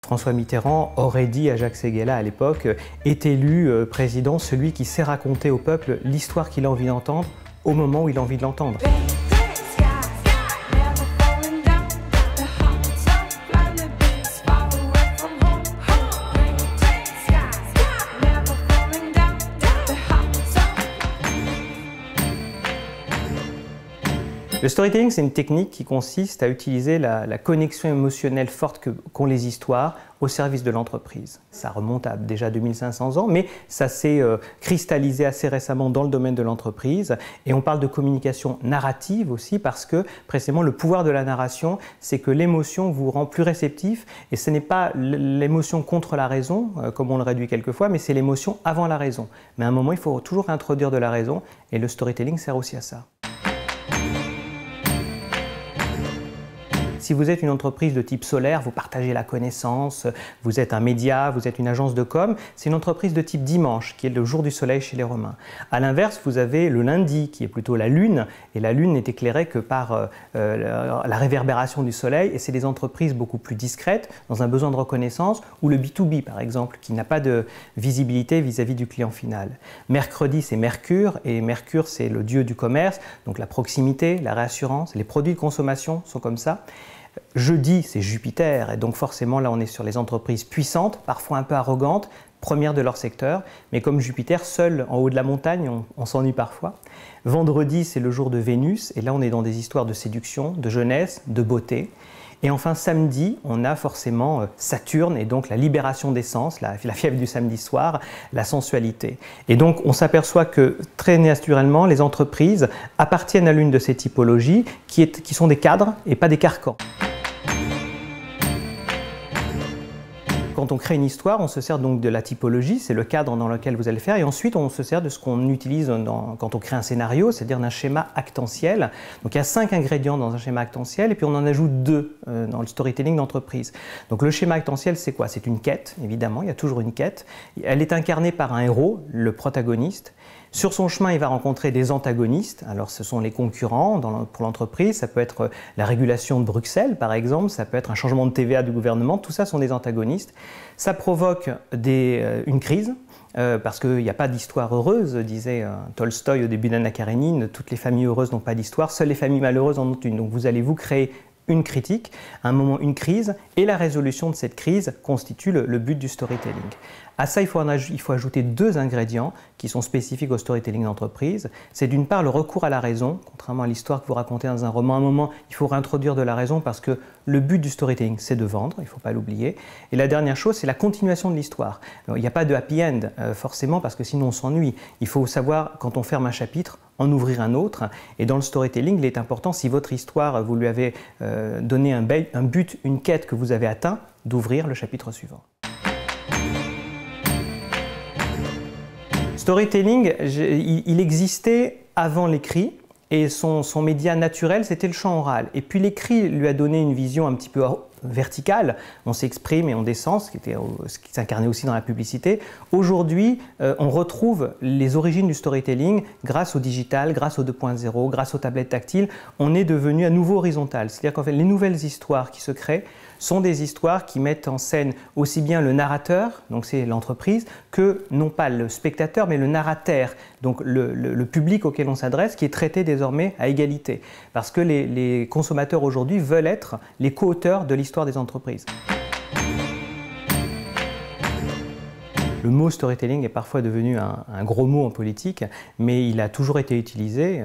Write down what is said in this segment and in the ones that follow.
François Mitterrand aurait dit à Jacques Séguéla à l'époque « est élu président celui qui sait raconter au peuple l'histoire qu'il a envie d'entendre au moment où il a envie de l'entendre ». Le storytelling, c'est une technique qui consiste à utiliser la connexion émotionnelle forte qu'ont les histoires au service de l'entreprise. Ça remonte à déjà 2500 ans, mais ça s'est cristallisé assez récemment dans le domaine de l'entreprise. Et on parle de communication narrative aussi parce que, précisément, le pouvoir de la narration, c'est que l'émotion vous rend plus réceptif. Et ce n'est pas l'émotion contre la raison, comme on le réduit quelquefois, mais c'est l'émotion avant la raison. Mais à un moment, il faut toujours introduire de la raison, et le storytelling sert aussi à ça. Si vous êtes une entreprise de type solaire, vous partagez la connaissance, vous êtes un média, vous êtes une agence de com, c'est une entreprise de type dimanche, qui est le jour du soleil chez les Romains. A l'inverse, vous avez le lundi, qui est plutôt la lune, et la lune n'est éclairée que par la réverbération du soleil, et c'est des entreprises beaucoup plus discrètes, dans un besoin de reconnaissance, ou le B2B par exemple, qui n'a pas de visibilité vis-à-vis du client final. Mercredi, c'est Mercure, et Mercure, c'est le dieu du commerce, donc la proximité, la réassurance, les produits de consommation sont comme ça. Jeudi, c'est Jupiter, et donc forcément là on est sur les entreprises puissantes, parfois un peu arrogantes, premières de leur secteur, mais comme Jupiter, seul en haut de la montagne, on s'ennuie parfois. Vendredi, c'est le jour de Vénus, et là on est dans des histoires de séduction, de jeunesse, de beauté. Et enfin samedi, on a forcément Saturne et donc la libération des sens, la fièvre du samedi soir, la sensualité. Et donc on s'aperçoit que très naturellement, les entreprises appartiennent à l'une de ces typologies qui sont des cadres et pas des carcans. Quand on crée une histoire, on se sert donc de la typologie, c'est le cadre dans lequel vous allez faire, et ensuite on se sert de ce qu'on utilise quand on crée un scénario, c'est-à-dire d'un schéma actentiel. Donc il y a 5 ingrédients dans un schéma actentiel, et puis on en ajoute 2 dans le storytelling d'entreprise. Donc le schéma actentiel, c'est quoi? C'est une quête, évidemment, il y a toujours une quête. Elle est incarnée par un héros, le protagoniste. Sur son chemin, il va rencontrer des antagonistes. Alors, ce sont les concurrents pour l'entreprise. Ça peut être la régulation de Bruxelles, par exemple. Ça peut être un changement de TVA du gouvernement. Tout ça sont des antagonistes. Ça provoque une crise. Parce qu'il n'y a pas d'histoire heureuse, disait Tolstoï au début d'Anna Karénine. Toutes les familles heureuses n'ont pas d'histoire. Seules les familles malheureuses en ont une. Donc, vous allez vous créer une critique, à un moment une crise, et la résolution de cette crise constitue le but du storytelling. À ça, il faut ajouter 2 ingrédients qui sont spécifiques au storytelling d'entreprise. C'est d'une part le recours à la raison, contrairement à l'histoire que vous racontez dans un roman. À un moment, il faut réintroduire de la raison parce que le but du storytelling, c'est de vendre, il ne faut pas l'oublier. Et la dernière chose, c'est la continuation de l'histoire. Il n'y a pas de happy end, forcément, parce que sinon on s'ennuie. Il faut savoir, quand on ferme un chapitre, en ouvrir un autre. Et dans le storytelling, il est important, si votre histoire, vous lui avez donné un but, une quête que vous avez atteint, d'ouvrir le chapitre suivant. Storytelling, il existait avant l'écrit, et son média naturel, c'était le chant oral. Et puis l'écrit lui a donné une vision un petit peu verticale, on s'exprime et on descend, ce qui s'incarnait aussi dans la publicité. Aujourd'hui, on retrouve les origines du storytelling grâce au digital, grâce au 2.0, grâce aux tablettes tactiles. On est devenu à nouveau horizontal, c'est-à-dire qu'en fait, les nouvelles histoires qui se créent sont des histoires qui mettent en scène aussi bien le narrateur, donc c'est l'entreprise, que non pas le spectateur, mais le narrateur, donc le public auquel on s'adresse, qui est traité désormais à égalité. Parce que les consommateurs aujourd'hui veulent être les co-auteurs de l'histoire des entreprises. Le mot storytelling est parfois devenu un gros mot en politique, mais il a toujours été utilisé.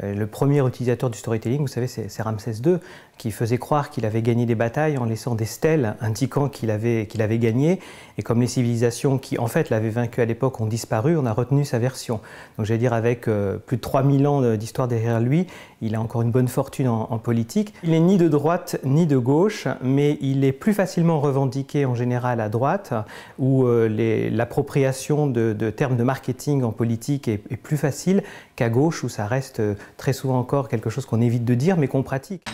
Le premier utilisateur du storytelling, vous savez, c'est Ramsès II, qui faisait croire qu'il avait gagné des batailles en laissant des stèles indiquant qu'il avait gagné. Et comme les civilisations qui, en fait, l'avaient vaincu à l'époque ont disparu, on a retenu sa version. Donc, j'allais dire, avec plus de 3000 ans d'histoire derrière lui, il a encore une bonne fortune en politique. Il n'est ni de droite ni de gauche, mais il est plus facilement revendiqué en général à droite, où l'appropriation de termes de marketing en politique est plus facile qu'à gauche, où ça reste très souvent encore quelque chose qu'on évite de dire, mais qu'on pratique.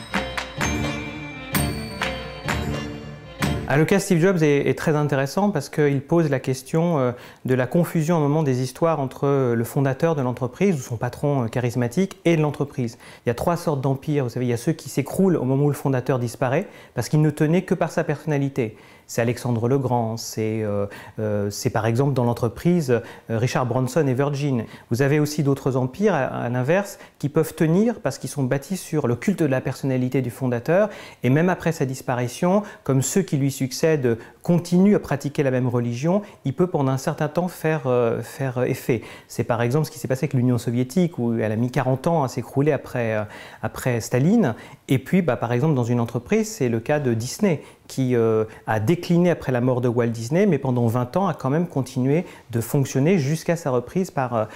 Le cas Steve Jobs est très intéressant parce qu'il pose la question de la confusion à un moment des histoires entre le fondateur de l'entreprise ou son patron charismatique et de l'entreprise. Il y a 3 sortes d'empires, vous savez, il y a ceux qui s'écroulent au moment où le fondateur disparaît parce qu'il ne tenait que par sa personnalité. c'est Alexandre le Grand, c'est par exemple dans l'entreprise Richard Branson et Virgin. Vous avez aussi d'autres empires, à l'inverse, qui peuvent tenir parce qu'ils sont bâtis sur le culte de la personnalité du fondateur, et même après sa disparition, comme ceux qui lui succèdent continuent à pratiquer la même religion, il peut pendant un certain temps faire effet. C'est par exemple ce qui s'est passé avec l'Union soviétique, où elle a mis 40 ans à s'écrouler après Staline. Et puis, par exemple, dans une entreprise, c'est le cas de Disney, qui a décliné après la mort de Walt Disney, mais pendant 20 ans a quand même continué de fonctionner jusqu'à sa reprise par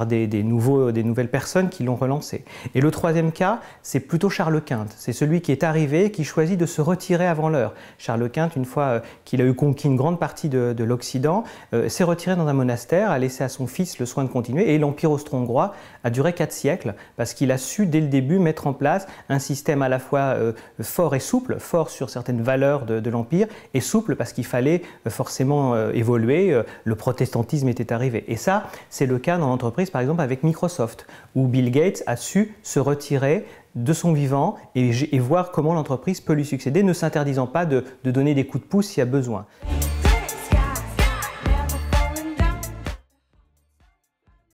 des nouvelles personnes qui l'ont relancé. Et le troisième cas, c'est plutôt Charles Quint. C'est celui qui est arrivé et qui choisit de se retirer avant l'heure. Charles Quint, une fois qu'il a eu conquis une grande partie de l'Occident, s'est retiré dans un monastère, a laissé à son fils le soin de continuer, et l'Empire austro-hongrois a duré 4 siècles, parce qu'il a su dès le début mettre en place un système à la fois fort et souple, fort sur certaines valeurs de l'Empire, et souple parce qu'il fallait forcément évoluer, le protestantisme était arrivé. Et ça, c'est le cas dans l'entreprise, par exemple avec Microsoft, où Bill Gates a su se retirer de son vivant et voir comment l'entreprise peut lui succéder, ne s'interdisant pas de donner des coups de pouce s'il y a besoin.